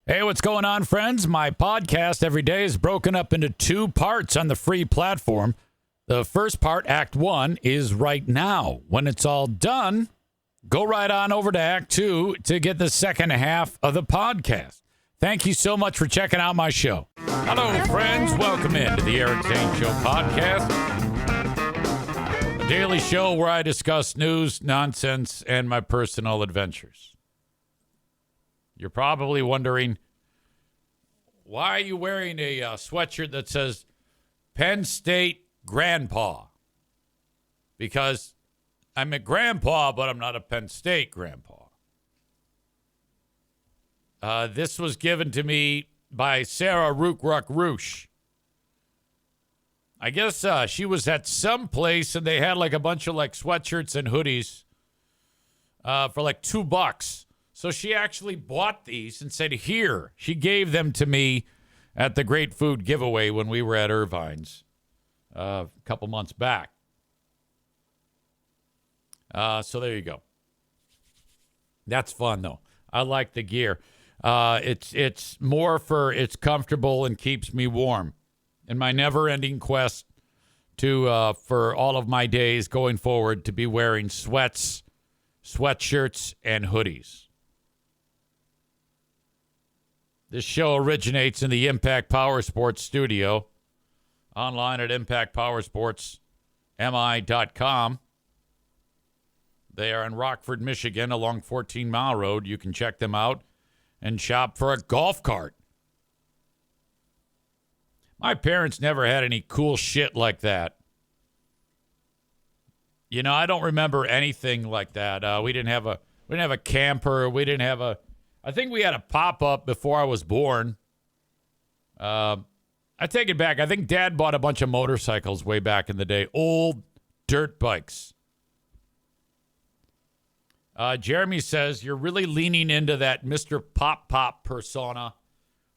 Hey, what's going on, friends? My podcast every day is broken up into two parts on the free platform. The first part, Act 1, is right now. When it's all done, go right on over to Act 2 to get the second half of the podcast. Thank you so much for checking out my show. Hello, friends. Welcome into the Eric Zane Show podcast, a daily show where I discuss news, nonsense, and my personal adventures. You're probably wondering, why are you wearing a sweatshirt that says Penn State Grandpa? Because I'm a grandpa, but I'm not a Penn State grandpa. This was given to me by Sarah Rook-Ruck-Roosh. I guess she was at some place and they had like a bunch of like sweatshirts and hoodies for like $2. So she actually bought these and said, here. She gave them to me at the Great Food Giveaway when we were at Irvine's a couple months back. So there you go. That's fun, though. I like the gear. It's more for it's comfortable and keeps me warm in my never-ending quest to for all of my days going forward to be wearing sweats, sweatshirts, and hoodies. This show originates in the Impact Power Sports studio, online at impactpowersportsmi.com. They are in Rockford, Michigan, along 14 Mile Road. You can check them out and shop for a golf cart. My parents never had any cool shit like that. You know, I don't remember anything like that. We didn't have a camper. We didn't have a. I think we had a pop-up before I was born. I take it back. I think Dad bought a bunch of motorcycles way back in the day. Old dirt bikes. Jeremy says, you're really leaning into that Mr. Pop persona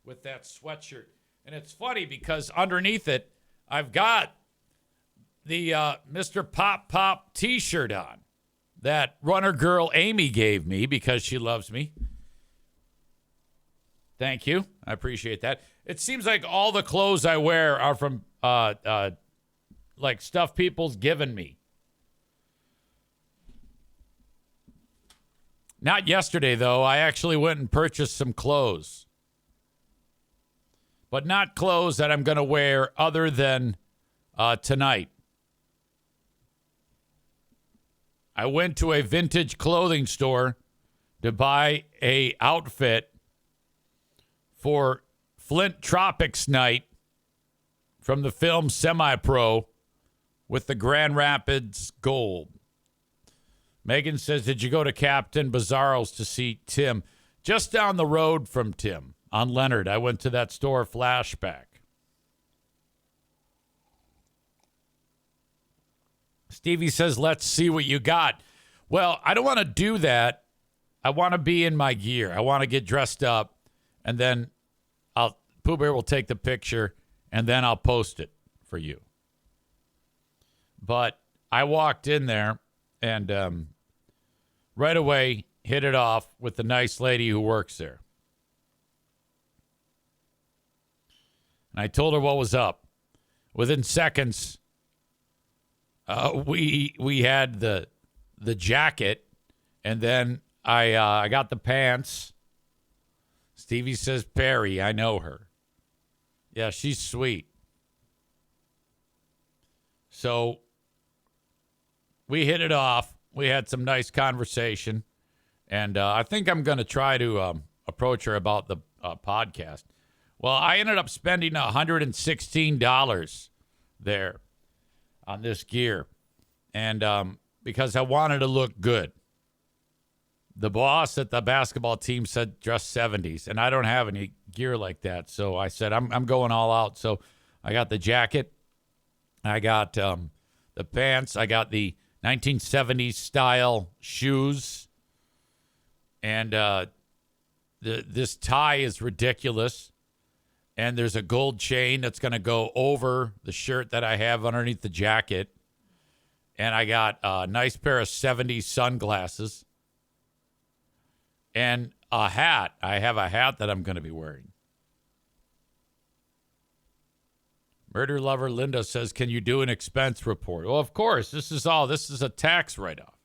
with that sweatshirt. And it's funny because underneath it, I've got the Mr. Pop t-shirt on that runner girl Amy gave me because she loves me. Thank you. I appreciate that. It seems like all the clothes I wear are from like stuff people's given me. Not yesterday, though. I actually went and purchased some clothes. But not clothes that I'm going to wear other than tonight. I went to a vintage clothing store to buy a outfit for Flint Tropics night from the film Semi-Pro with the Grand Rapids Gold. Megan says, did you go to Captain Bizarro's to see Tim? Just down the road from Tim on Leonard. I went to that store, Flashback. Stevie says, let's see what you got. Well, I don't want to do that. I want to be in my gear. I want to get dressed up, and then Pooh Bear will take the picture, and then I'll post it for you. But I walked in there and right away hit it off with the nice lady who works there. And I told her what was up. Within seconds, we had the jacket, and then I got the pants. Stevie says, Perry, I know her. Yeah, she's sweet. So we hit it off. We had some nice conversation. And I think I'm going to try to approach her about the podcast. Well, I ended up spending $116 there on this gear. And because I wanted to look good. The boss at the basketball team said dress 70s, and I don't have any gear like that. So I said, I'm going all out. So I got the jacket. I got the pants. I got the 1970s style shoes. And this tie is ridiculous. And there's a gold chain that's going to go over the shirt that I have underneath the jacket. And I got a nice pair of 70s sunglasses. And a hat. I have a hat that I'm going to be wearing. Murder Lover Linda says, can you do an expense report? Well, of course. This is a tax write-off.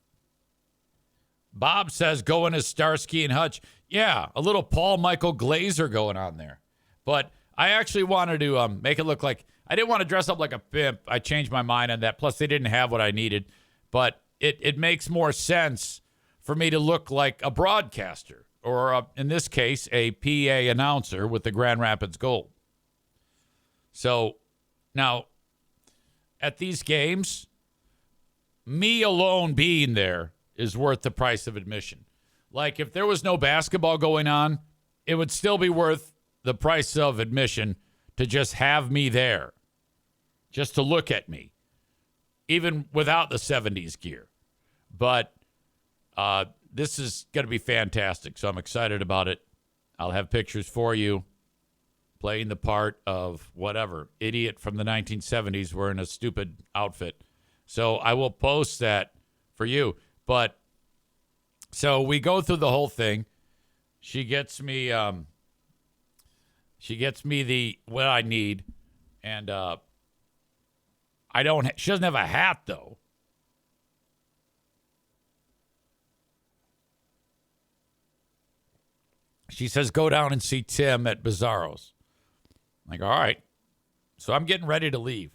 Bob says, going as Starsky and Hutch. Yeah, a little Paul Michael Glazer going on there. But I actually wanted to make it look like, I didn't want to dress up like a pimp. I changed my mind on that. Plus, they didn't have what I needed. But it makes more sense for me to look like a broadcaster, or in this case, a PA announcer with the Grand Rapids Gold. So now, at these games, me alone being there is worth the price of admission. Like, if there was no basketball going on, it would still be worth the price of admission to just have me there, just to look at me, even without the 70s gear. But this is going to be fantastic, so I'm excited about it. I'll have pictures for you, playing the part of whatever, idiot from the 1970s wearing a stupid outfit. So I will post that for you. But so we go through the whole thing. She gets me the what I need, and she doesn't have a hat though. She says, go down and see Tim at Bizarro's. I'm like, all right. So I'm getting ready to leave,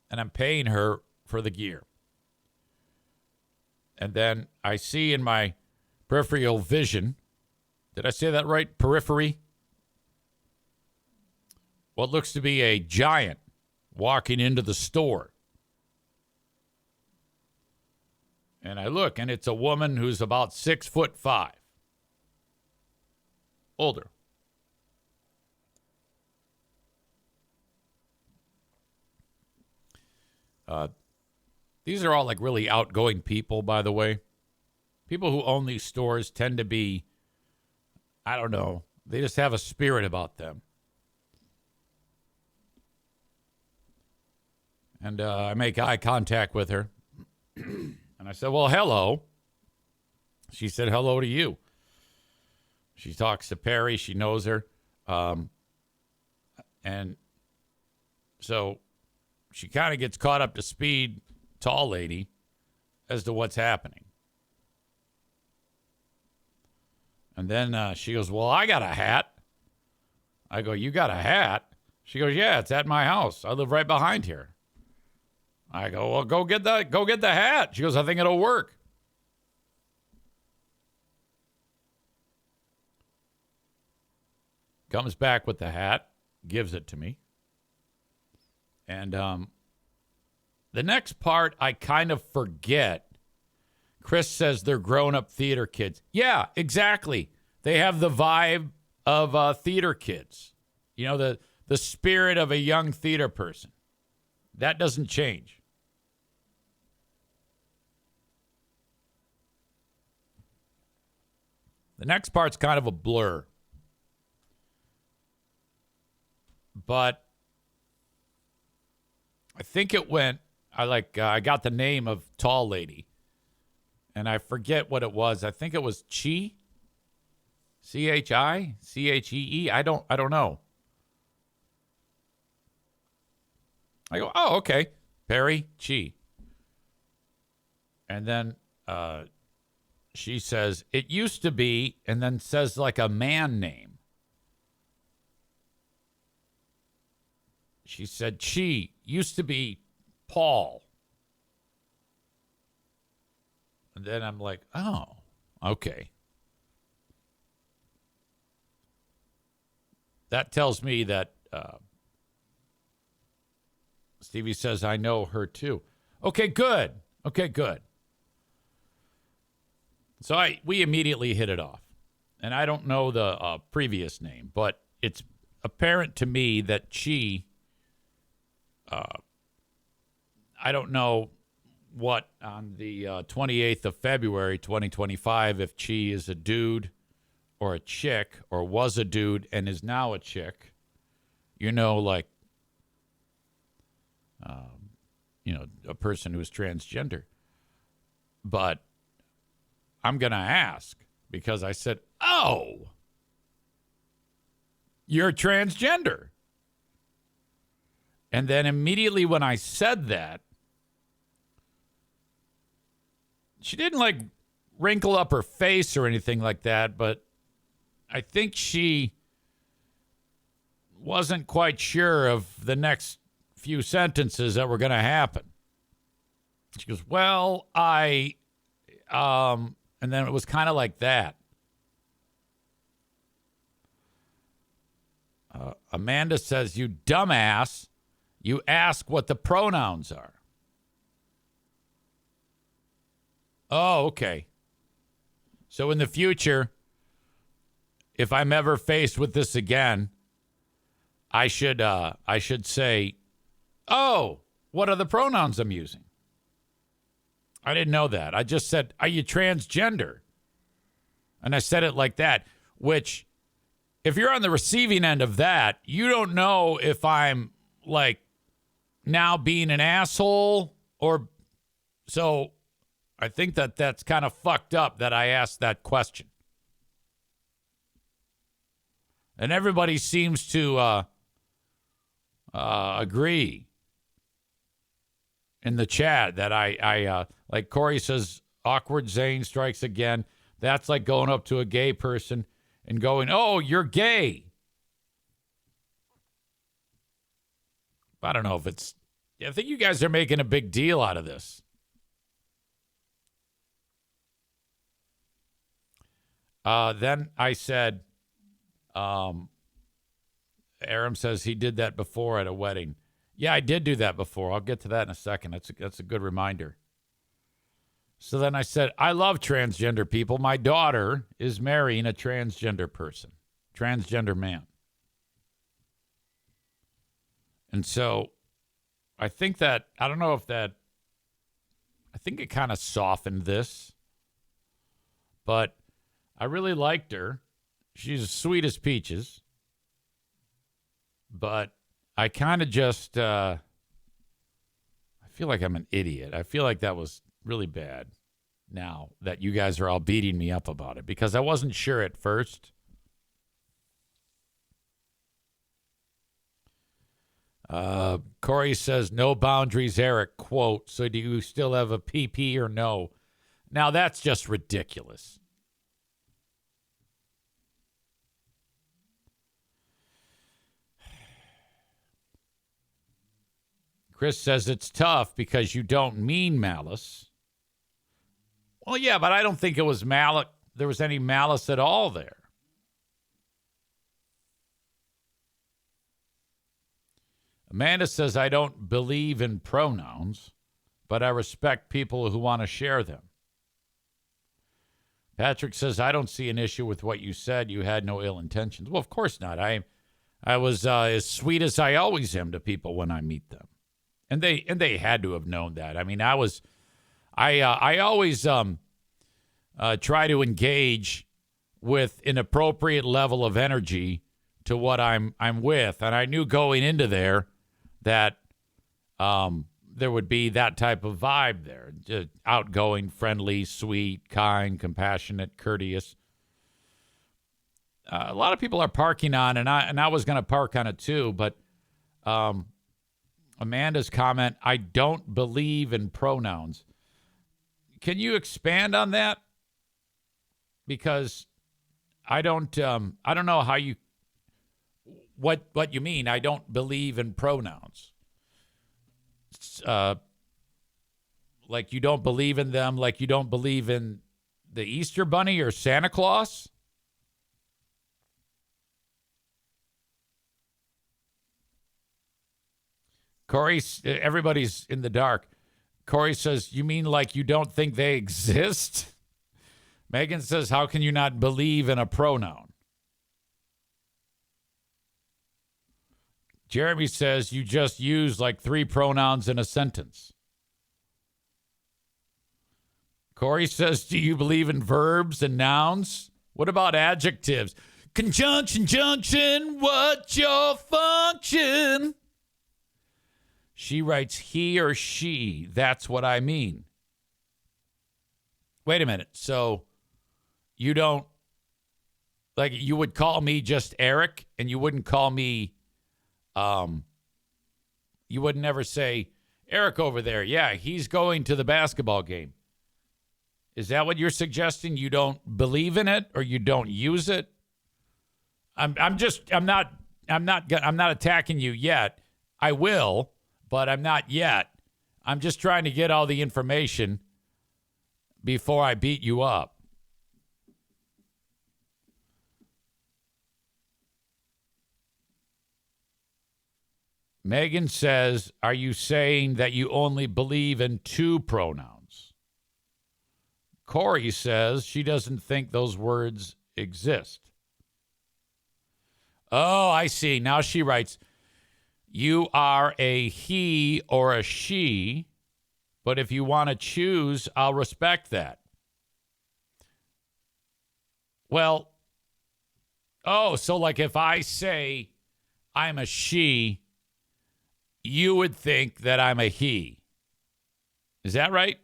and I'm paying her for the gear. And then I see in my peripheral vision, did I say that right? Periphery? What looks to be a giant walking into the store. And I look, and it's a woman who's about 6'5". Older. These are all like really outgoing people, by the way. People who own these stores tend to be, I don't know, they just have a spirit about them. And I make eye contact with her. And I said, well, hello. She said, hello to you. She talks to Perry. She knows her. And so she kind of gets caught up to speed, tall lady, as to what's happening. And then she goes, well, I got a hat. I go, you got a hat? She goes, yeah, it's at my house. I live right behind here. I go, well, go get the hat. She goes, I think it'll work. Comes back with the hat, gives it to me. And the next part I kind of forget. Chris says they're grown-up theater kids. Yeah, exactly. They have the vibe of theater kids. You know, the spirit of a young theater person. That doesn't change. The next part's kind of a blur. But I think it went, I got the name of tall lady. And I forget what it was. I think it was Chi. C-H-I? C-H-E-E? I don't know. I go, oh, okay. Perry Chi. And then she says, it used to be, and then says like a man name. She said, Chi used to be Paul. And then I'm like, oh, okay. That tells me that Stevie says, I know her too. Okay, good. So we immediately hit it off. And I don't know the previous name, but it's apparent to me that she, I don't know what on the 28th of February, 2025, if Chi is a dude or a chick, or was a dude and is now a chick. You know, like, a person who's transgender. But I'm going to ask, because I said, oh, you're transgender. And then immediately when I said that, she didn't like wrinkle up her face or anything like that, but I think she wasn't quite sure of the next few sentences that were going to happen. She goes, well, and then it was kind of like that. Amanda says, you dumbass, you ask what the pronouns are. Oh, okay. So in the future, if I'm ever faced with this again, I should say, oh, what are the pronouns I'm using? I didn't know that. I just said, are you transgender? And I said it like that, which if you're on the receiving end of that, you don't know if I'm like now being an asshole or so. I think that's kind of fucked up that I asked that question. And everybody seems to agree in the chat that I like Corey says, awkward Zane strikes again. That's like going up to a gay person and going, oh, you're gay. I don't know if it's, I think you guys are making a big deal out of this. Then I said, Aram says he did that before at a wedding. Yeah, I did do that before. I'll get to that in a second. That's a good reminder. So then I said, I love transgender people. My daughter is marrying a transgender person, transgender man. And so I think that, I don't know if that, I think it kind of softened this, but I really liked her. She's as sweet as peaches. But I kind of just, I feel like I'm an idiot. I feel like that was really bad now that you guys are all beating me up about it because I wasn't sure at first. Corey says, no boundaries, Eric, quote, so do you still have a PP or no? Now that's just ridiculous. Chris says it's tough because you don't mean malice. Well, yeah, but I don't think it was malice. There was any malice at all there. Amanda says, I don't believe in pronouns, but I respect people who want to share them. Patrick says, I don't see an issue with what you said. You had no ill intentions. Well, of course not. I was as sweet as I always am to people when I meet them. And they had to have known that. I mean, I always try to engage with an appropriate level of energy to what I'm with, and I knew going into there that there would be that type of vibe there, just outgoing, friendly, sweet, kind, compassionate, courteous. A lot of people are parking on, and I was going to park on it too, but. Amanda's comment, I don't believe in pronouns. Can you expand on that? Because I don't know how you, what you mean. I don't believe in pronouns. Like you don't believe in them, like you don't believe in the Easter Bunny or Santa Claus? Corey, everybody's in the dark. Corey says, you mean like you don't think they exist? Megan says, how can you not believe in a pronoun? Jeremy says, you just use like 3 pronouns in a sentence. Corey says, do you believe in verbs and nouns? What about adjectives? Conjunction, junction, what's your function? She writes he or she. That's what I mean. Wait a minute. So you don't, like, you would call me just Eric, and you wouldn't call me, you would never say, Eric over there, yeah, he's going to the basketball game. Is that what you're suggesting? You don't believe in it, or you don't use it? I'm not attacking you yet. I will, but I'm not yet. I'm just trying to get all the information before I beat you up. Megan says, are you saying that you only believe in two pronouns? Corey says she doesn't think those words exist. Oh, I see. Now she writes, you are a he or a she, but if you want to choose, I'll respect that. Well, so like if I say I'm a she, you would think that I'm a he. Is that right?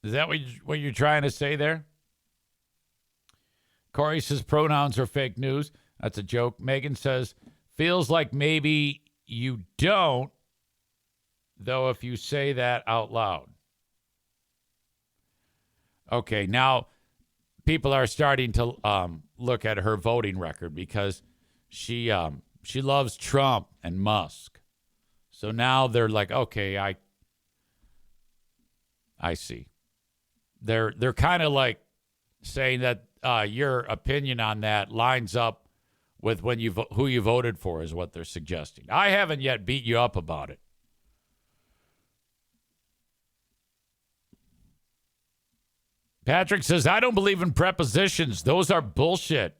Is that what you're trying to say there? Corey says pronouns are fake news. That's a joke. Megan says, feels like maybe you don't, though, if you say that out loud. Okay, now people are starting to look at her voting record because she loves Trump and Musk. So now they're like, okay, I see. They're kind of like saying that your opinion on that lines up with when who you voted for is what they're suggesting. I haven't yet beat you up about it. Patrick says, I don't believe in prepositions. Those are bullshit.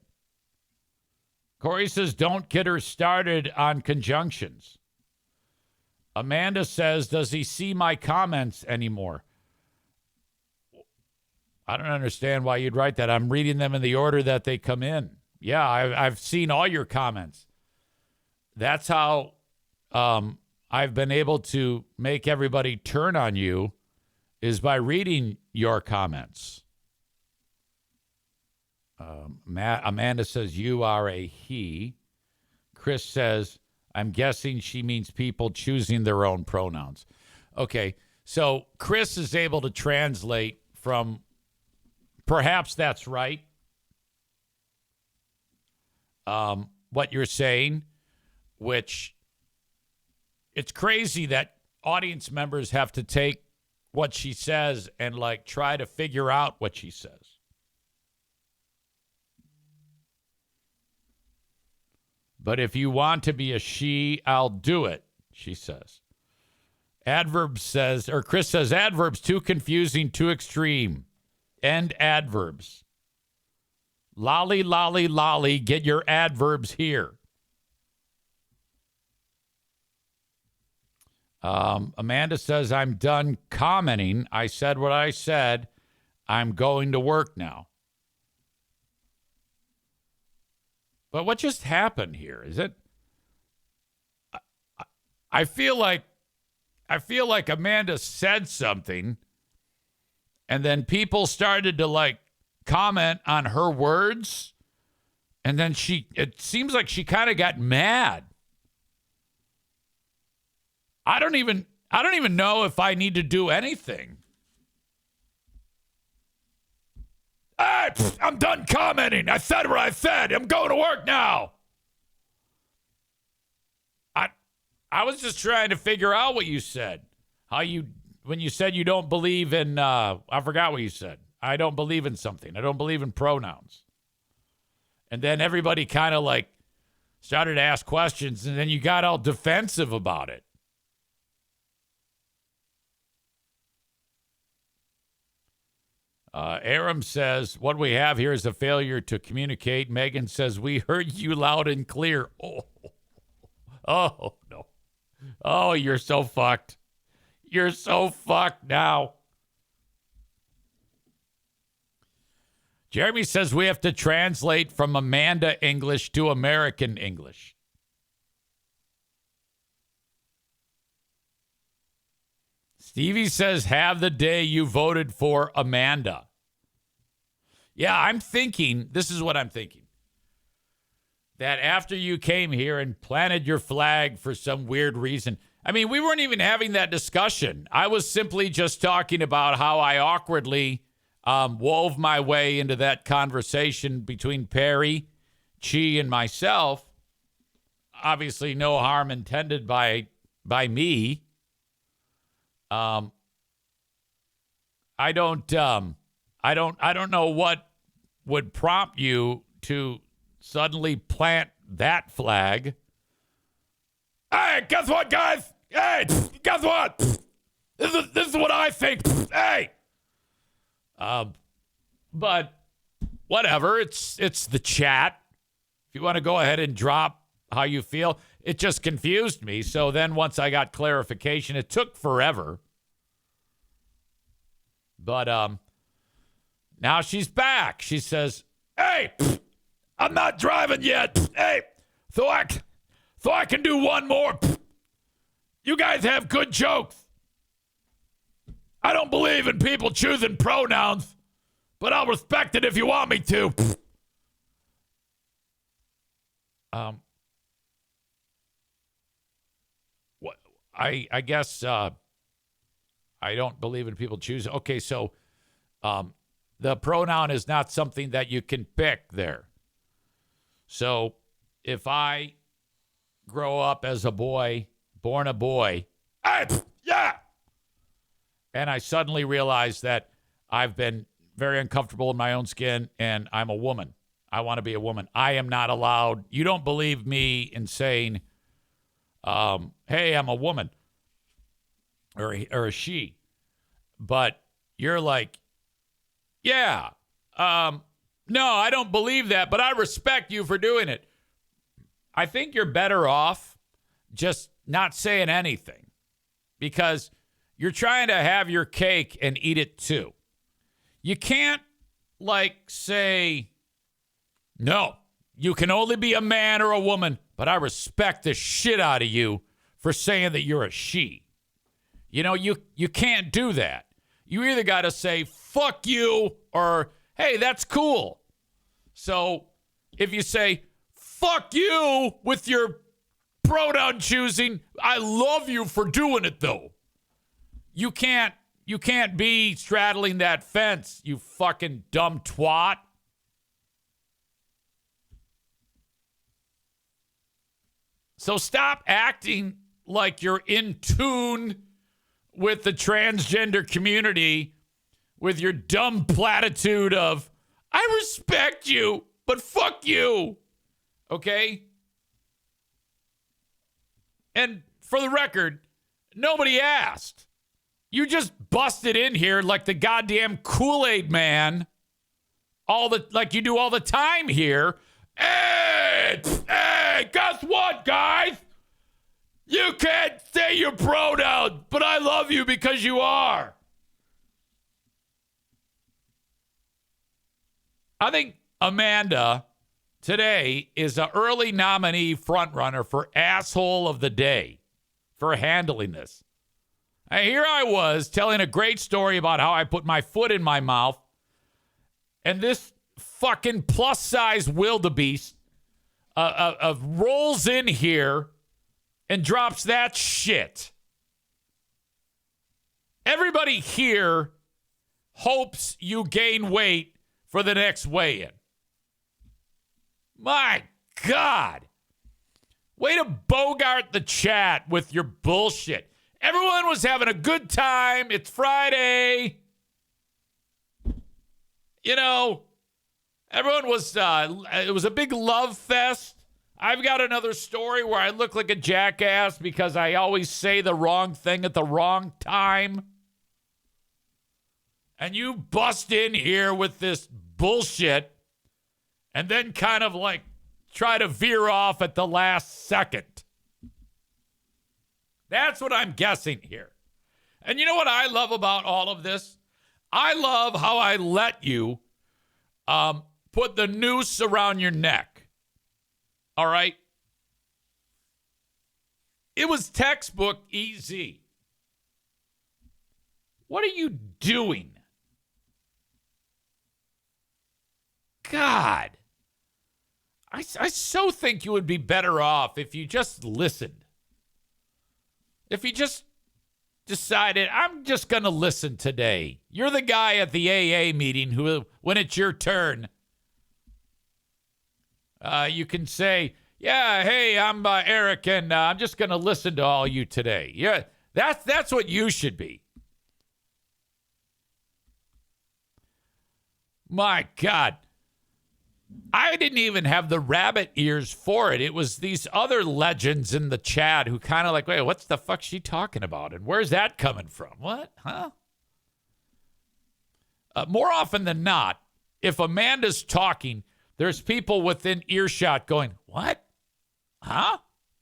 Corey says, don't get her started on conjunctions. Amanda says, does he see my comments anymore? I don't understand why you'd write that. I'm reading them in the order that they come in. Yeah, I've seen all your comments. That's how I've been able to make everybody turn on you, is by reading your comments. Amanda says, you are a he. Chris says, I'm guessing she means people choosing their own pronouns. Okay, so Chris is able to translate from, perhaps that's right, what you're saying, which it's crazy that audience members have to take what she says and like try to figure out what she says. But if you want to be a she, I'll do it, she says. Adverbs says, or Chris says, adverbs too confusing, too extreme. End adverbs. Lolly, lolly, lolly, get your adverbs here. Amanda says, I'm done commenting. I said what I said. I'm going to work now. But what just happened here? Is it? I feel like Amanda said something, and then people started to like comment on her words, and then it seems like she kind of got mad. I don't even know if I need to do anything. I'm done commenting. I said what I said. I'm going to work now. I was just trying to figure out what you said. When you said you don't believe in, I forgot what you said. I don't believe in something. I don't believe in pronouns. And then everybody kind of like started to ask questions, and then you got all defensive about it. Aram says, what we have here is a failure to communicate. Megan says, we heard you loud and clear. Oh, no. Oh, you're so fucked. You're so fucked now. Jeremy says we have to translate from Amanda English to American English. Stevie says, have the day you voted for Amanda. Yeah, I'm thinking, this is what I'm thinking. That after you came here and planted your flag for some weird reason, I mean, we weren't even having that discussion. I was simply just talking about how I awkwardly wove my way into that conversation between Perry, Chi, and myself. Obviously, no harm intended by me. I don't know what would prompt you to suddenly plant that flag. Hey, guess what, guys? Hey, guess what? This is what I think. Hey. But whatever. It's the chat. If you want to go ahead and drop how you feel, it just confused me. So then once I got clarification, it took forever. But now she's back. She says, "Hey, I'm not driving yet. Hey, so I can do one more. You guys have good jokes. I don't believe in people choosing pronouns, but I'll respect it if you want me to." What I guess I don't believe in people choosing. Okay, so the pronoun is not something that you can pick there. So if I grow up as a boy, born a boy, yeah, and I suddenly realize that I've been very uncomfortable in my own skin and I'm a woman, I want to be a woman, I am not allowed. You don't believe me in saying, hey, I'm a woman or a she, but you're like, yeah, no, I don't believe that, but I respect you for doing it. I think you're better off just not saying anything because you're trying to have your cake and eat it too. You can't, say, no, you can only be a man or a woman, but I respect the shit out of you for saying that you're a she. You know, you can't do that. You either got to say, fuck you, or, hey, that's cool. So if you say, fuck you with your pronoun choosing, I love you for doing it, though. You can't be straddling that fence, you fucking dumb twat. So stop acting like you're in tune with the transgender community with your dumb platitude of, I respect you, but fuck you. Okay? And for the record, nobody asked. You just busted in here like the goddamn Kool-Aid man, like you do all the time here. Hey, guess what, guys? You can't say your pronouns, but I love you because you are. I think Amanda today is an early nominee frontrunner for asshole of the day for handling this. And here I was telling a great story about how I put my foot in my mouth, and this fucking plus-size wildebeest rolls in here and drops that shit. Everybody here hopes you gain weight for the next weigh-in. My God. Way to bogart the chat with your bullshit. Everyone was having a good time. It's Friday. You know, everyone was, it was a big love fest. I've got another story where I look like a jackass because I always say the wrong thing at the wrong time. And you bust in here with this bullshit and then kind of try to veer off at the last second. That's what I'm guessing here. And you know what I love about all of this? I love how I let you put the noose around your neck. All right? It was textbook easy. What are you doing? God. I so think you would be better off if you just listened. If you just decided, I'm just going to listen today. You're the guy at the AA meeting who, when it's your turn, you can say, yeah, hey, I'm Eric, and I'm just going to listen to all you today. Yeah, that's what you should be. My God. I didn't even have the rabbit ears for it. It was these other legends in the chat who kind of like, wait, what's the fuck she talking about? And where's that coming from? What? Huh? More often than not, if Amanda's talking, there's people within earshot going, what? Huh?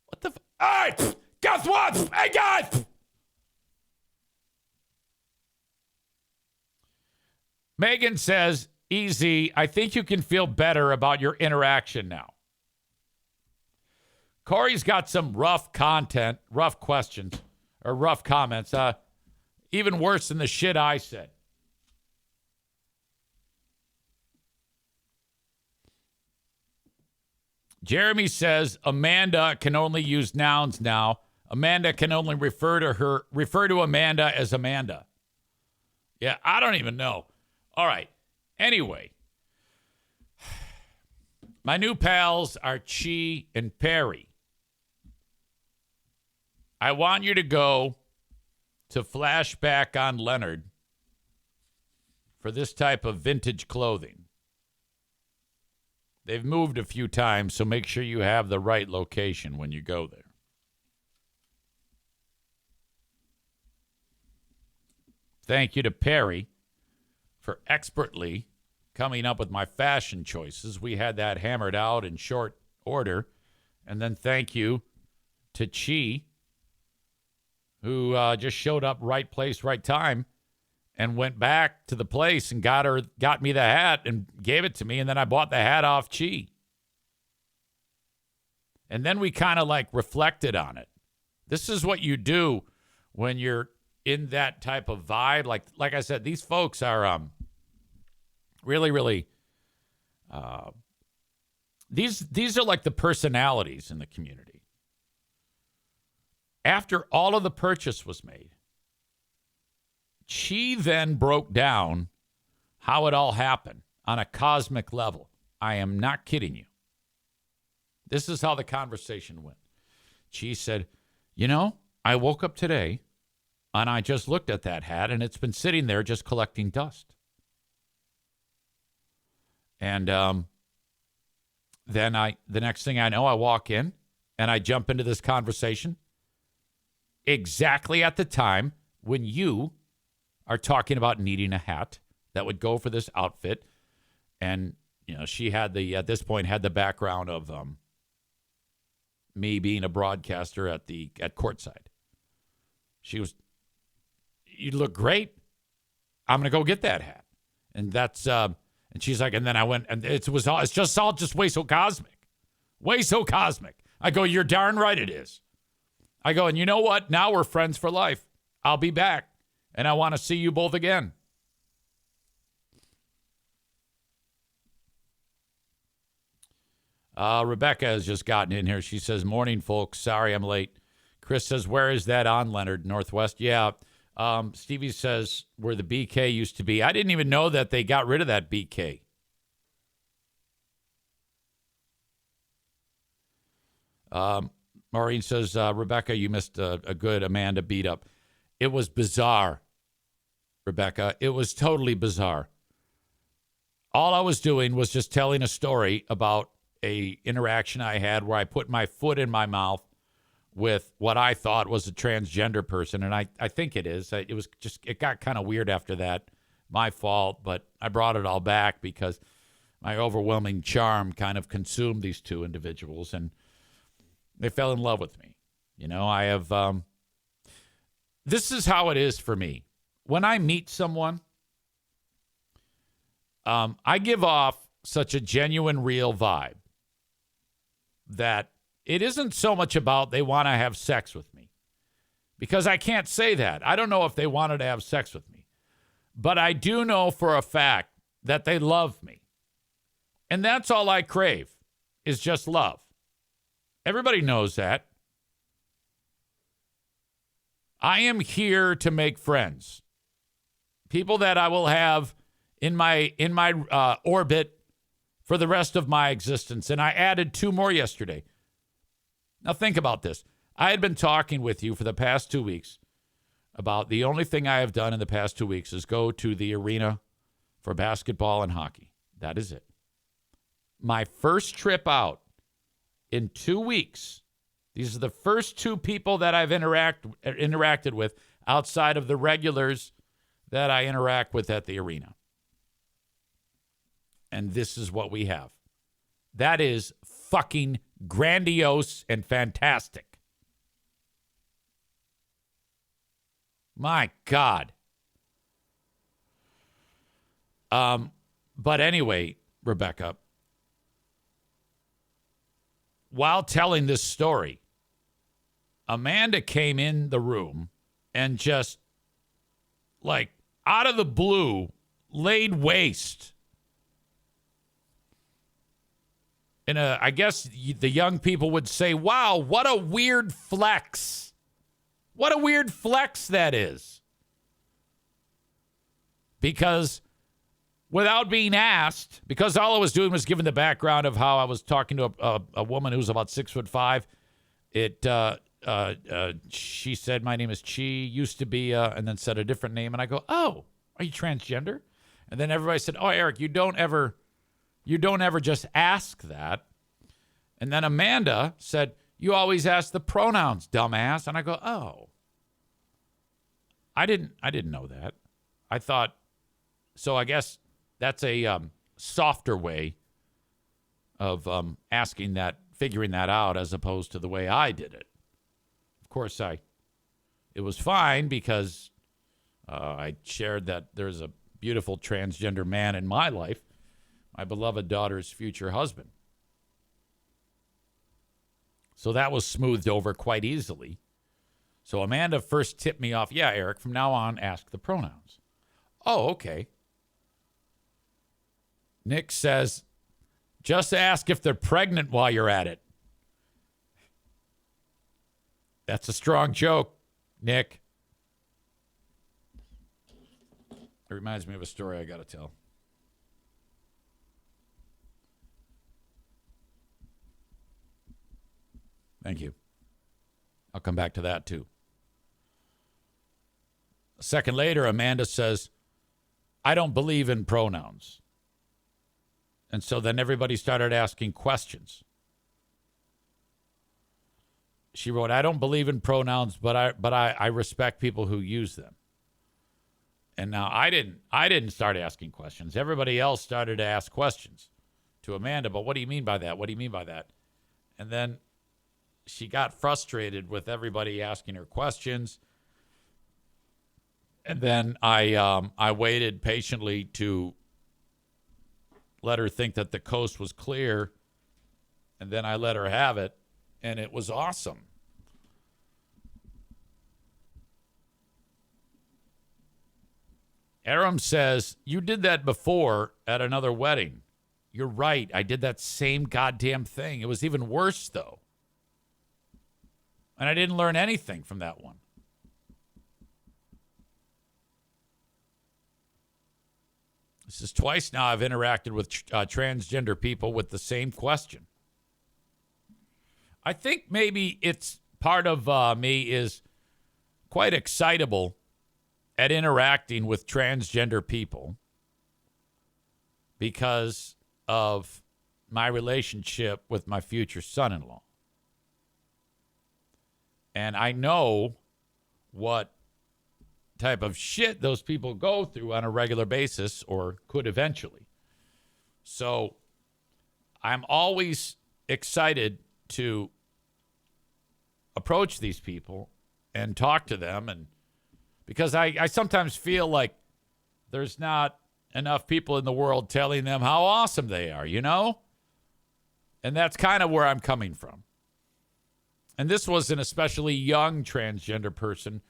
What the all right, guess what? Hey, guys! Megan says, Easy, I think you can feel better about your interaction now. Corey's got some rough content, rough questions, or rough comments, even worse than the shit I said. Jeremy says Amanda can only use nouns now. Amanda can only refer to Amanda as Amanda. Yeah, I don't even know. All right. Anyway, my new pals are Chi and Perry. I want you to go to Flashback on Leonard for this type of vintage clothing. They've moved a few times, so make sure you have the right location when you go there. Thank you to Perry for expertly coming up with my fashion choices. We had that hammered out in short order. And then thank you to Chi, who just showed up right place, right time, and went back to the place and got me the hat and gave it to me. And then I bought the hat off Chi. And then we kind of like reflected on it. This is what you do when you're in that type of vibe. Like I said, these folks are really, really, these are like the personalities in the community. After all of the purchase was made, she then broke down how it all happened on a cosmic level. I am not kidding you. This is how the conversation went. She said, I woke up today and I just looked at that hat and it's been sitting there just collecting dust. And then the next thing I know, I walk in and I jump into this conversation exactly at the time when you are talking about needing a hat that would go for this outfit. And, she had at this point had the background of me being a broadcaster at courtside. She was, you look great. I'm going to go get that hat. And that's, and she's like, and then I went, and it's just all way so cosmic. Way so cosmic. I go, you're darn right it is. I go, and you know what? Now we're friends for life. I'll be back. And I want to see you both again. Rebecca has just gotten in here. She says, morning, folks. Sorry I'm late. Chris says, where is that on, Leonard? Northwest? Yeah. Stevie says, where the BK used to be. I didn't even know that they got rid of that BK. Maureen says, Rebecca, you missed a good Amanda beat up. It was bizarre, Rebecca. It was totally bizarre. All I was doing was just telling a story about a interaction I had where I put my foot in my mouth with what I thought was a transgender person, and I think it is. It got kind of weird after that. My fault, but I brought it all back because my overwhelming charm kind of consumed these two individuals, and they fell in love with me. I have... this is how it is for me. When I meet someone, I give off such a genuine, real vibe that it isn't so much about they want to have sex with me, because I can't say that. I don't know if they wanted to have sex with me, but I do know for a fact that they love me. And that's all I crave is just love. Everybody knows that. I am here to make friends. People that I will have in my orbit for the rest of my existence. And I added 2 more yesterday. Now think about this. I had been talking with you for the past 2 weeks about the only thing I have done in the past 2 weeks is go to the arena for basketball and hockey. That is it. My first trip out in 2 weeks. These are the first 2 people that I've interacted with outside of the regulars that I interact with at the arena. And this is what we have. That is fucking grandiose and fantastic. My God. But anyway, Rebecca, while telling this story, Amanda came in the room and just, like, out of the blue, laid waste. And I guess the young people would say, wow, what a weird flex. What a weird flex that is. Because without being asked, because all I was doing was giving the background of how I was talking to a woman who was about 6'5". She said, my name is Chi, used to be, and then said a different name. And I go, oh, are you transgender? And then everybody said, oh, Eric, you don't ever just ask that. And then Amanda said, you always ask the pronouns, dumbass. And I go, oh, I didn't know that. I thought, so I guess that's a softer way of asking that, figuring that out, as opposed to the way I did it. Of course, it was fine because I shared that there's a beautiful transgender man in my life, my beloved daughter's future husband. So that was smoothed over quite easily. So Amanda first tipped me off, yeah, Eric, from now on, ask the pronouns. Oh, okay. Nick says, just ask if they're pregnant while you're at it. That's a strong joke, Nick. It reminds me of a story I got to tell. Thank you. I'll come back to that too. A second later, Amanda says, I don't believe in pronouns. And so then everybody started asking questions. She wrote, I don't believe in pronouns, but I respect people who use them. And now I didn't start asking questions. Everybody else started to ask questions to Amanda, but what do you mean by that? What do you mean by that? And then she got frustrated with everybody asking her questions. And then I waited patiently to let her think that the coast was clear. And then I let her have it. And it was awesome. Aram says, you did that before at another wedding. You're right. I did that same goddamn thing. It was even worse, though. And I didn't learn anything from that one. This is twice now I've interacted with transgender people with the same question. I think maybe it's part of me is quite excitable at interacting with transgender people because of my relationship with my future son-in-law. And I know what type of shit those people go through on a regular basis or could eventually. So I'm always excited to approach these people and talk to them, and because I sometimes feel like there's not enough people in the world telling them how awesome they are, you know? And that's kind of where I'm coming from. And this was an especially young transgender person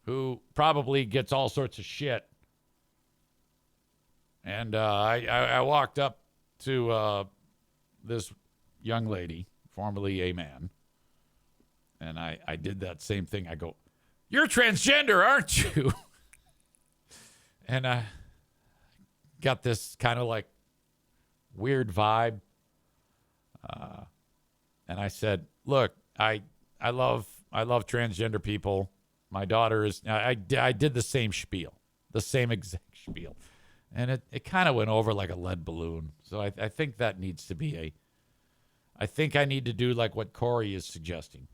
who probably gets all sorts of shit. And I walked up to this young lady, formerly a man, and I did that same thing. I go, "You're transgender, aren't you?" And I got this kind of like weird vibe. And I said, "Look, I love transgender people. My daughter is." I did the same spiel, the same exact spiel, and it kind of went over like a lead balloon. So I think that needs to be I think I need to do like what Corey is suggesting.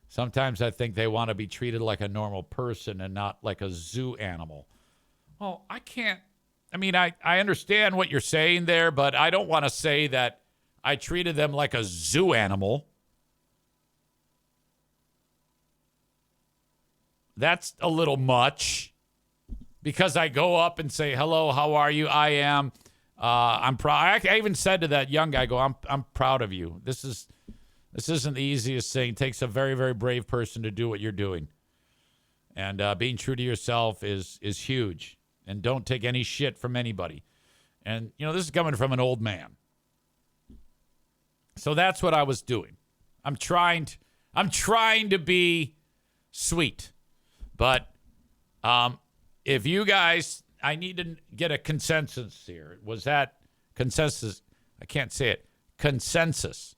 Sometimes I think they want to be treated like a normal person and not like a zoo animal. Well, I can't. I mean, I understand what you're saying there, but I don't want to say that I treated them like a zoo animal. That's a little much, because I go up and say, "Hello, how are you? I am. I'm proud." I even said to that young guy, I'm proud of you. This isn't the easiest thing. It takes a very, very brave person to do what you're doing. And being true to yourself is huge. And don't take any shit from anybody. And, this is coming from an old man. So that's what I was doing. I'm trying to be sweet. But if you guys, I need to get a consensus here. Was that consensus? I can't say it. Consensus.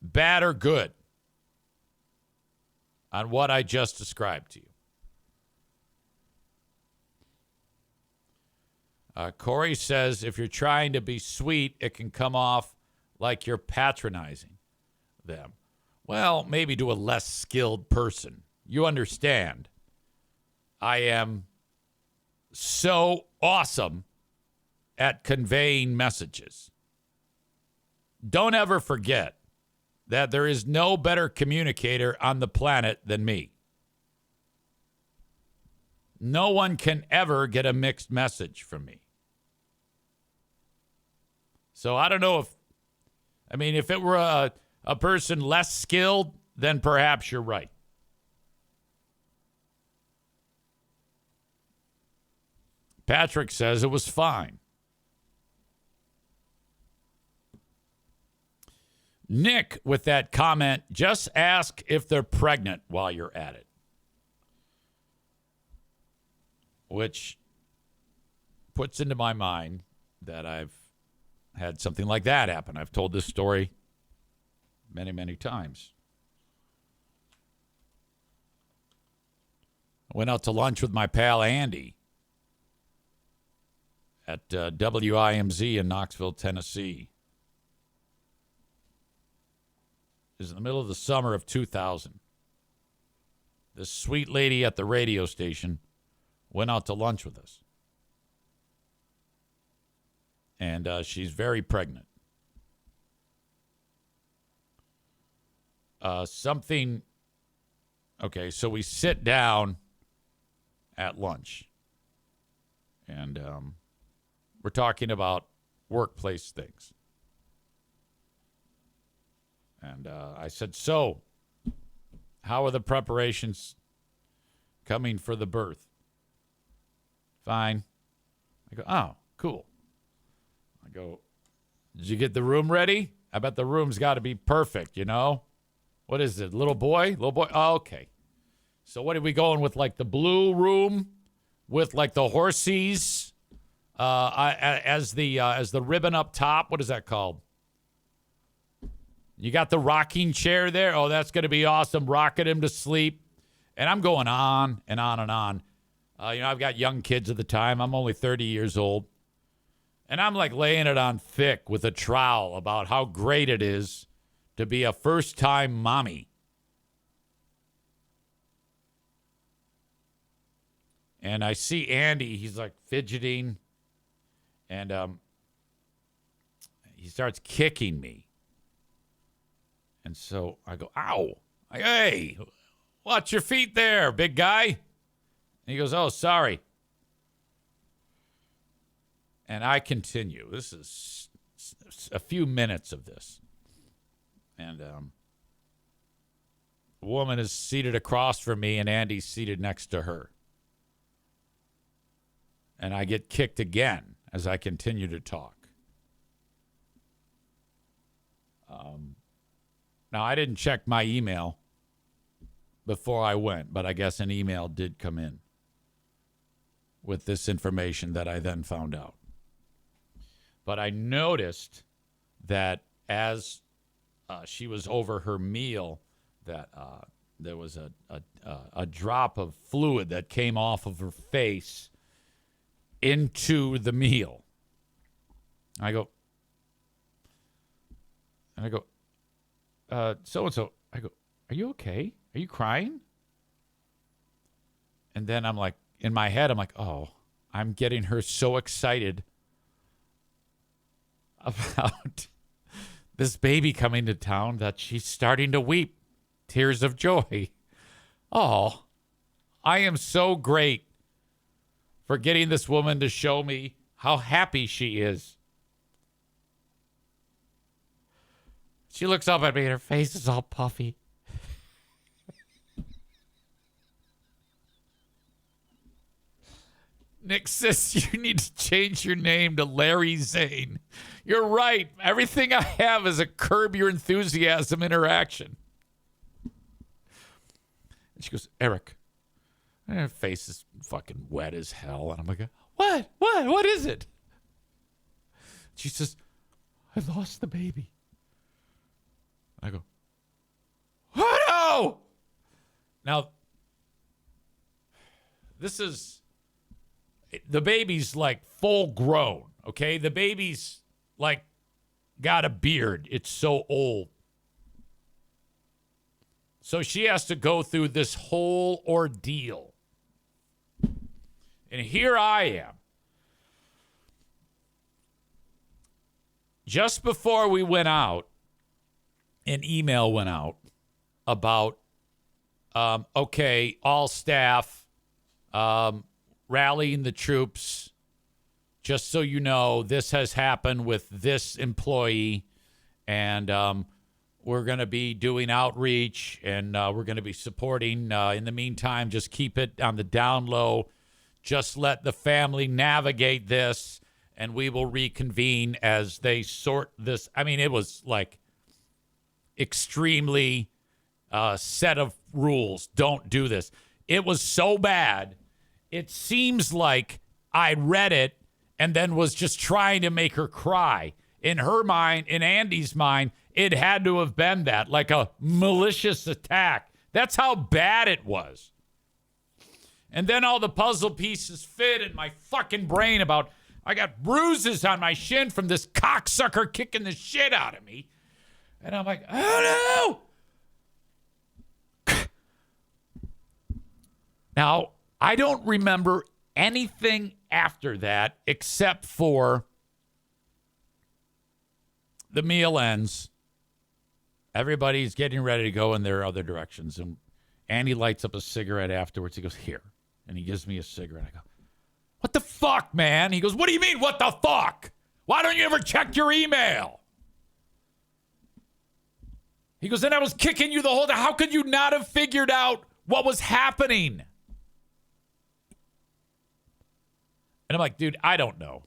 Bad or good on what I just described to you. Corey says, if you're trying to be sweet, it can come off like you're patronizing them. Well, maybe to a less skilled person. You understand. I am so awesome at conveying messages. Don't ever forget that there is no better communicator on the planet than me. No one can ever get a mixed message from me. So I don't know if it were a person less skilled, then perhaps you're right. Patrick says it was fine. Nick, with that comment, just ask if they're pregnant while you're at it. Which puts into my mind that I've had something like that happen. I've told this story many, many times. I went out to lunch with my pal Andy at WIMZ in Knoxville, Tennessee. It was in the middle of the summer of 2000. This sweet lady at the radio station went out to lunch with us. And she's very pregnant. Okay, so we sit down at lunch. And we're talking about workplace things. And I said, "So, how are the preparations coming for the birth?" "Fine." I go, "Oh, cool." I go, "Did you get the room ready?" "I bet the room's got to be perfect, What is it, little boy? Little boy? Oh, okay. So what are we going with, like the blue room with like the horsies as the ribbon up top? What is that called? You got the rocking chair there? Oh, that's going to be awesome. Rocking him to sleep." And I'm going on and on and on. I've got young kids at the time. I'm only 30 years old. And I'm like laying it on thick with a trowel about how great it is to be a first-time mommy. And I see Andy. He's like fidgeting. And he starts kicking me. And so I go, "Ow. Hey, watch your feet there, big guy." And he goes, "Oh, sorry." And I continue. This is a few minutes of this. And a woman is seated across from me, and Andy's seated next to her. And I get kicked again as I continue to talk. Now, I didn't check my email before I went, but I guess an email did come in with this information that I then found out. But I noticed that as she was over her meal, that there was a drop of fluid that came off of her face into the meal. I go, so-and-so, I go, are you okay? Are you crying? And then I'm like, in my head, I'm like, oh, I'm getting her so excited about this baby coming to town that she's starting to weep tears of joy. Oh, I am so great for getting this woman to show me how happy she is. She looks up at me and her face is all puffy. Nick says you need to change your name to Larry Zane. You're right. Everything I have is a Curb Your Enthusiasm interaction. And she goes, Eric. And her face is fucking wet as hell. And I'm like, what? What is it? She says, I lost the baby. I go, oh no! Now, this is, the baby's like full grown, okay? The baby's like got a beard. It's so old. So she has to go through this whole ordeal. And here I am. Just before we went out, an email went out about, okay, all staff, rallying the troops. Just so you know, this has happened with this employee, and we're going to be doing outreach, and we're going to be supporting. In the meantime, just keep it on the down low. Just let the family navigate this, and we will reconvene as they sort this. I mean, it was like extremely set of rules. Don't do this. It was so bad. It seems like I read it and then was just trying to make her cry. In her mind, in Andy's mind, it had to have been that, like a malicious attack. That's how bad it was. And then all the puzzle pieces fit in my fucking brain about, I got bruises on my shin from this cocksucker kicking the shit out of me. And I'm like, oh no! Now, I don't remember anything after that except for the meal ends. Everybody's getting ready to go in their other directions. And Andy lights up a cigarette afterwards. He goes, here. And he gives me a cigarette. I go, what the fuck, man? He goes, what do you mean, what the fuck? Why don't you ever check your email? He goes, and I was kicking you the whole time. How could you not have figured out what was happening? And I'm like, dude, I don't know.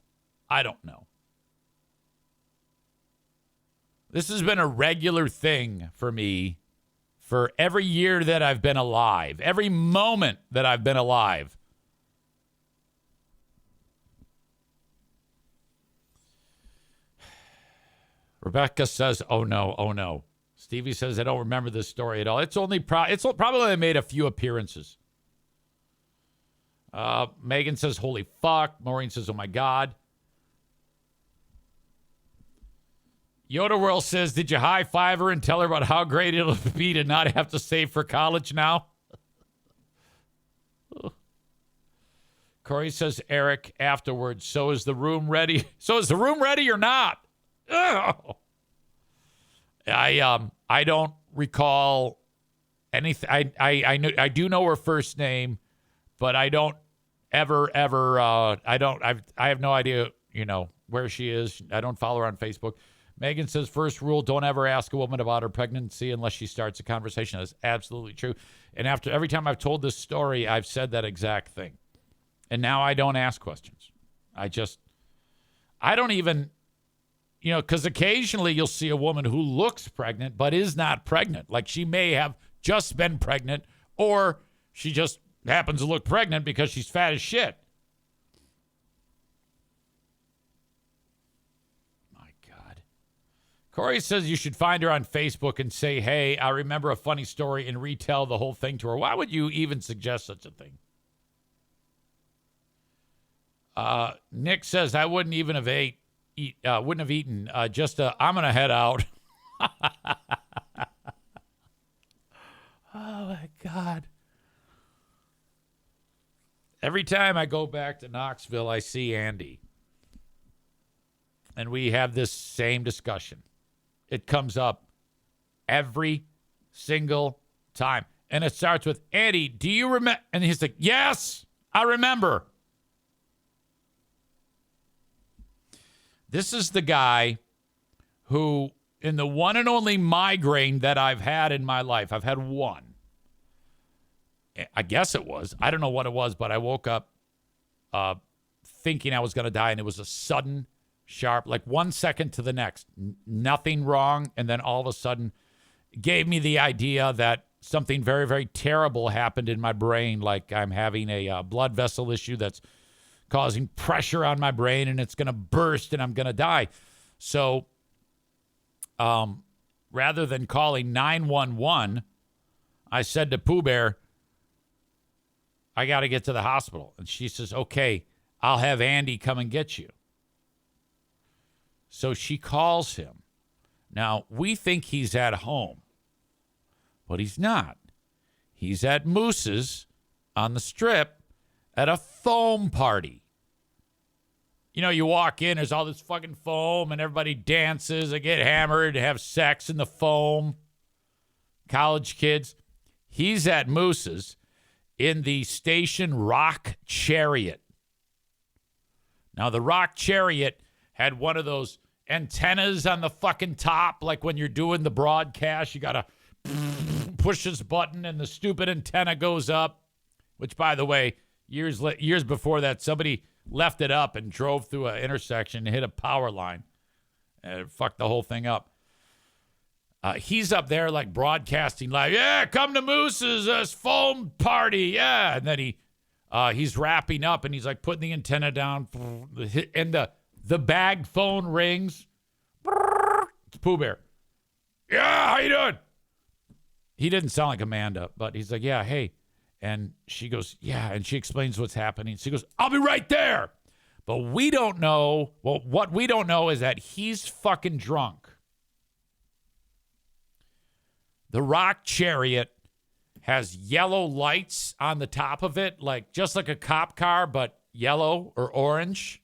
This has been a regular thing for me for every year that I've been alive, every moment that I've been alive. Rebecca says, oh no. Stevie says, I don't remember this story at all. It's probably made a few appearances. Megan says, holy fuck. Maureen says, oh my God. Yoda World says, did you high-five her and tell her about how great it'll be to not have to save for college now? Corey says, Eric, afterwards, so is the room ready? So is the room ready or not? Ugh. I don't recall anything. I do know her first name, but I don't ever I have no idea, where she is. I don't follow her on Facebook. Megan says, first rule, don't ever ask a woman about her pregnancy unless she starts a conversation. That's absolutely true. And every time I've told this story, I've said that exact thing. And now I don't ask questions. I don't even, because occasionally you'll see a woman who looks pregnant but is not pregnant. Like she may have just been pregnant, or she just happens to look pregnant because she's fat as shit. My God. Corey says you should find her on Facebook and say, hey, I remember a funny story, and retell the whole thing to her. Why would you even suggest such a thing? Nick says I wouldn't even have wouldn't have eaten. I'm gonna head out. Oh my God! Every time I go back to Knoxville, I see Andy, and we have this same discussion. It comes up every single time, and it starts with, Andy, do you remember? And he's like, yes, I remember. This is the guy who, in the one and only migraine that I've had in my life, I've had one. I guess it was. I don't know what it was, but I woke up thinking I was going to die, and it was a sudden, sharp, like 1 second to the next. Nothing wrong, and then all of a sudden gave me the idea that something very, very terrible happened in my brain, like I'm having a blood vessel issue that's causing pressure on my brain, and it's going to burst, and I'm going to die. So rather than calling 911, I said to Pooh Bear, I got to get to the hospital. And she says, okay, I'll have Andy come and get you. So she calls him. Now, we think he's at home, but he's not. He's at Moose's on the Strip at a foam party. You walk in, there's all this fucking foam, and everybody dances, they get hammered, have sex in the foam. College kids. He's at Moose's in the station Rock Chariot. Now, the Rock Chariot had one of those antennas on the fucking top, like when you're doing the broadcast, you got to push this button, and the stupid antenna goes up, which, by the way, years before that, somebody left it up and drove through an intersection and hit a power line and it fucked the whole thing up. He's up there like broadcasting live. Yeah, come to Moose's foam party. Yeah. And then he's wrapping up, and he's like putting the antenna down, and the bag phone rings. It's Pooh Bear. Yeah, how you doing? He didn't sound like Amanda, but he's like, yeah, hey. And she goes, yeah, and she explains what's happening. She goes, I'll be right there. But we don't know. Well, what we don't know is that he's fucking drunk. The Rock Chariot has yellow lights on the top of it, just like a cop car, but yellow or orange.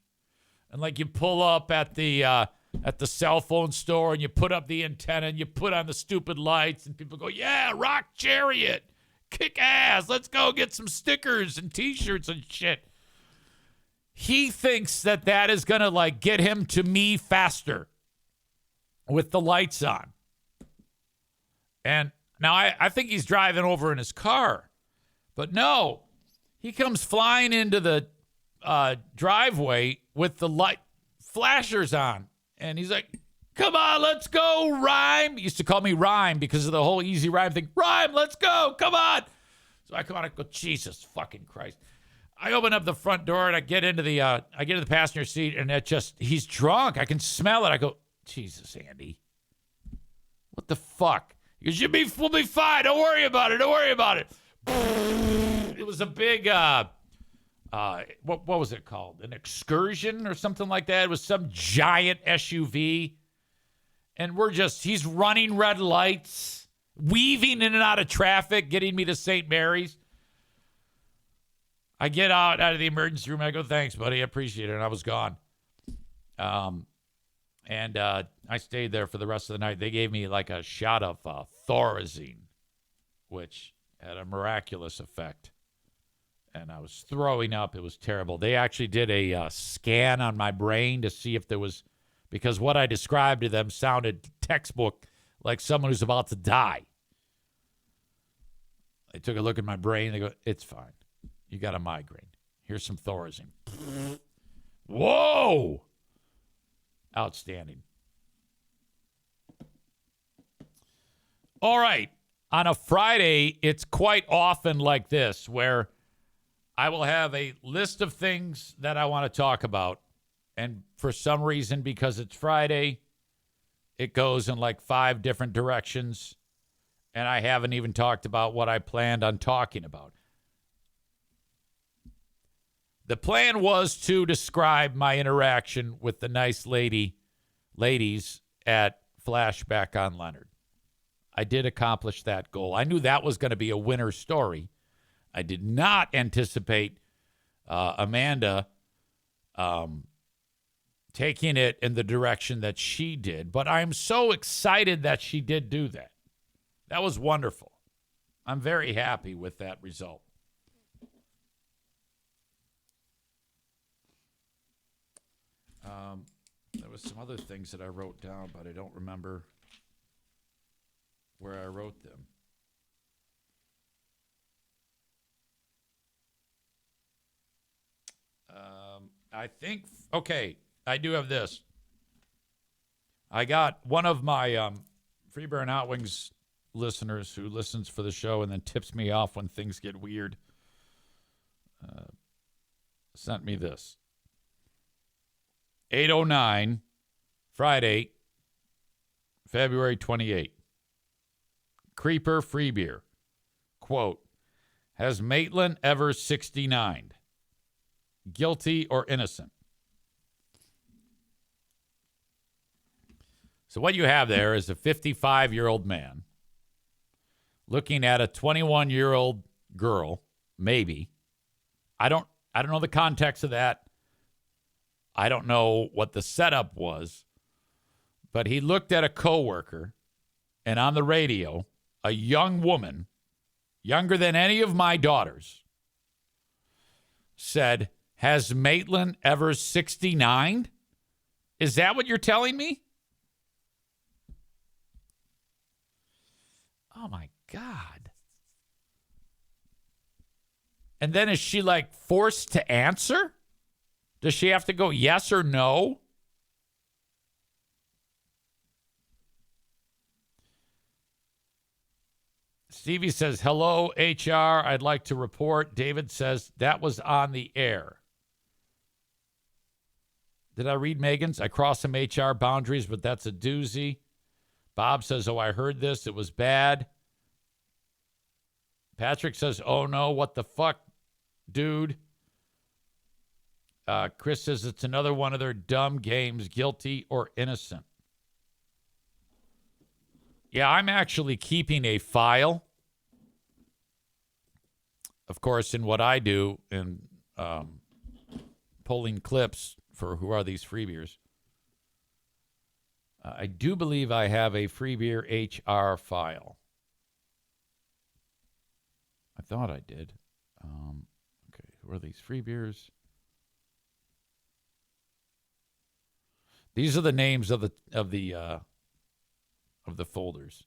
And like you pull up at the cell phone store, and you put up the antenna, and you put on the stupid lights, and people go, yeah, Rock Chariot. Kick ass. Let's go get some stickers and T-shirts and shit. He thinks that is going to get him to me faster with the lights on. And now I think he's driving over in his car. But no, he comes flying into the driveway with the light flashers on. And he's like, come on, let's go, Rhyme. He used to call me Rhyme because of the whole Easy Rhyme thing. Rhyme, let's go, come on. So I come on, I go, Jesus fucking Christ. I open up the front door, and I get into the passenger seat, and he's drunk. I can smell it. I go, Jesus, Andy. What the fuck? He goes, we'll be fine. Don't worry about it. Don't worry about it. It was a big, what was it called? An excursion or something like that. It was some giant SUV. And he's running red lights, weaving in and out of traffic, getting me to St. Mary's. I get out of the emergency room. I go, thanks, buddy. I appreciate it. And I was gone. And I stayed there for the rest of the night. They gave me a shot of Thorazine, which had a miraculous effect. And I was throwing up. It was terrible. They actually did a scan on my brain to see if there was, because what I described to them sounded textbook like someone who's about to die. They took a look at my brain. They go, it's fine. You got a migraine. Here's some Thorazine. Whoa! Outstanding. All right. On a Friday, it's quite often like this where I will have a list of things that I want to talk about. And for some reason, because it's Friday, it goes in like 5 different directions. And I haven't even talked about what I planned on talking about. The plan was to describe my interaction with the nice ladies at Flashback on Leonard. I did accomplish that goal. I knew that was going to be a winner story. I did not anticipate Amanda taking it in the direction that she did, but I'm so excited that she did do that. That was wonderful. I'm very happy with that result. There was some other things that I wrote down, but I don't remember where I wrote them. I think, okay, I do have this. I got one of my Free Beer and Hot Wings listeners who listens for the show and then tips me off when things get weird. Sent me this. 8:09, Friday, February 28. Creeper Free Beer. Quote, has Maitland ever 69'd? Guilty or innocent? So what you have there is a 55-year-old man looking at a 21-year-old girl, maybe. I don't know the context of that. I don't know what the setup was, but he looked at a coworker, and on the radio, a young woman, younger than any of my daughters, said, has Maitland ever 69'd? Is that what you're telling me? Oh, my God. And then is she, like, forced to answer? Does she have to go yes or no? Stevie says, hello, HR. I'd like to report. David says, that was on the air. Did I read Megan's? I crossed some HR boundaries, but that's a doozy. Bob says, oh, I heard this. It was bad. Patrick says, oh, no, what the fuck, dude? Chris says it's another one of their dumb games, guilty or innocent. Yeah, I'm actually keeping a file. Of course, in what I do in pulling clips for who are these free beers. I do believe I have a free beer HR file. I thought I did. Okay, who are these free beers? These are the names of the folders.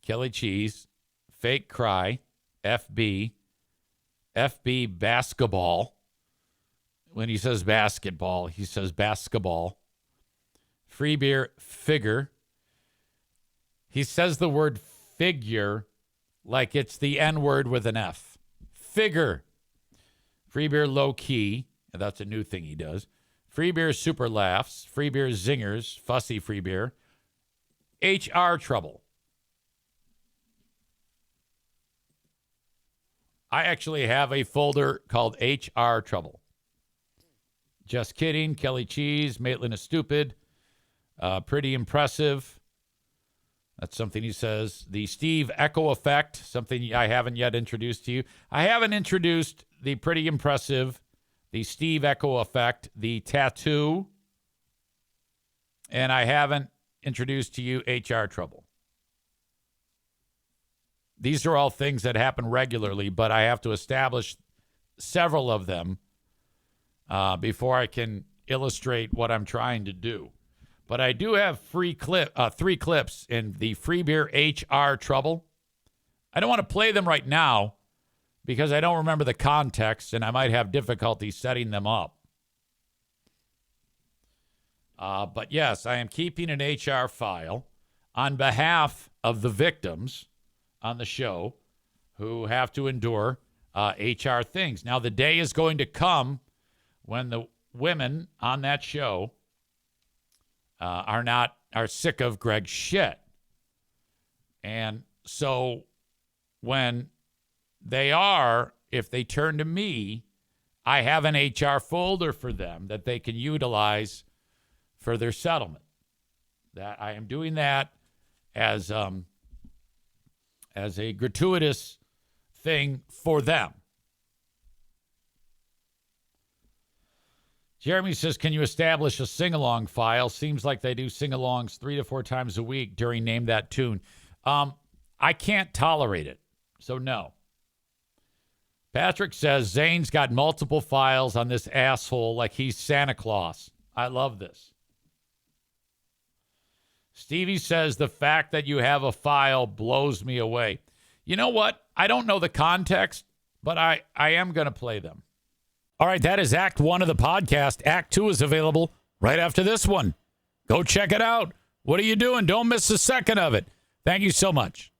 Kelly Cheese, Fake Cry, FB Basketball. When he says basketball, he says basketball. Free Beer Figure. He says the word figure like it's the N word with an F. Figure. Free Beer Low Key. That's a new thing he does. Free Beer Super Laughs, Free Beer Zingers, Fussy Free Beer, HR Trouble. I actually have a folder called HR Trouble. Just kidding, Kelly Cheese, Maitland is stupid, pretty impressive. That's something he says. The Steve Echo Effect, something I haven't yet introduced to you. I haven't introduced the pretty impressive, the Steve Echo Effect, the tattoo, and I haven't introduced to you HR Trouble. These are all things that happen regularly, but I have to establish several of them before I can illustrate what I'm trying to do. But I do have 3 clips in the Free Beer HR Trouble. I don't want to play them right now because I don't remember the context and I might have difficulty setting them up. But yes, I am keeping an HR file on behalf of the victims on the show who have to endure HR things. Now, the day is going to come when the women on that show are sick of Greg's shit. And so when they are, if they turn to me, I have an HR folder for them that they can utilize for their settlement. That I am doing that as a gratuitous thing for them. Jeremy says, can you establish a sing-along file? Seems like they do sing-alongs 3 to 4 times a week during Name That Tune. I can't tolerate it, so no. Patrick says, Zane's got multiple files on this asshole like he's Santa Claus. I love this. Stevie says, the fact that you have a file blows me away. You know what? I don't know the context, but I am going to play them. All right, that is Act 1 of the podcast. Act 2 is available right after this one. Go check it out. What are you doing? Don't miss a second of it. Thank you so much.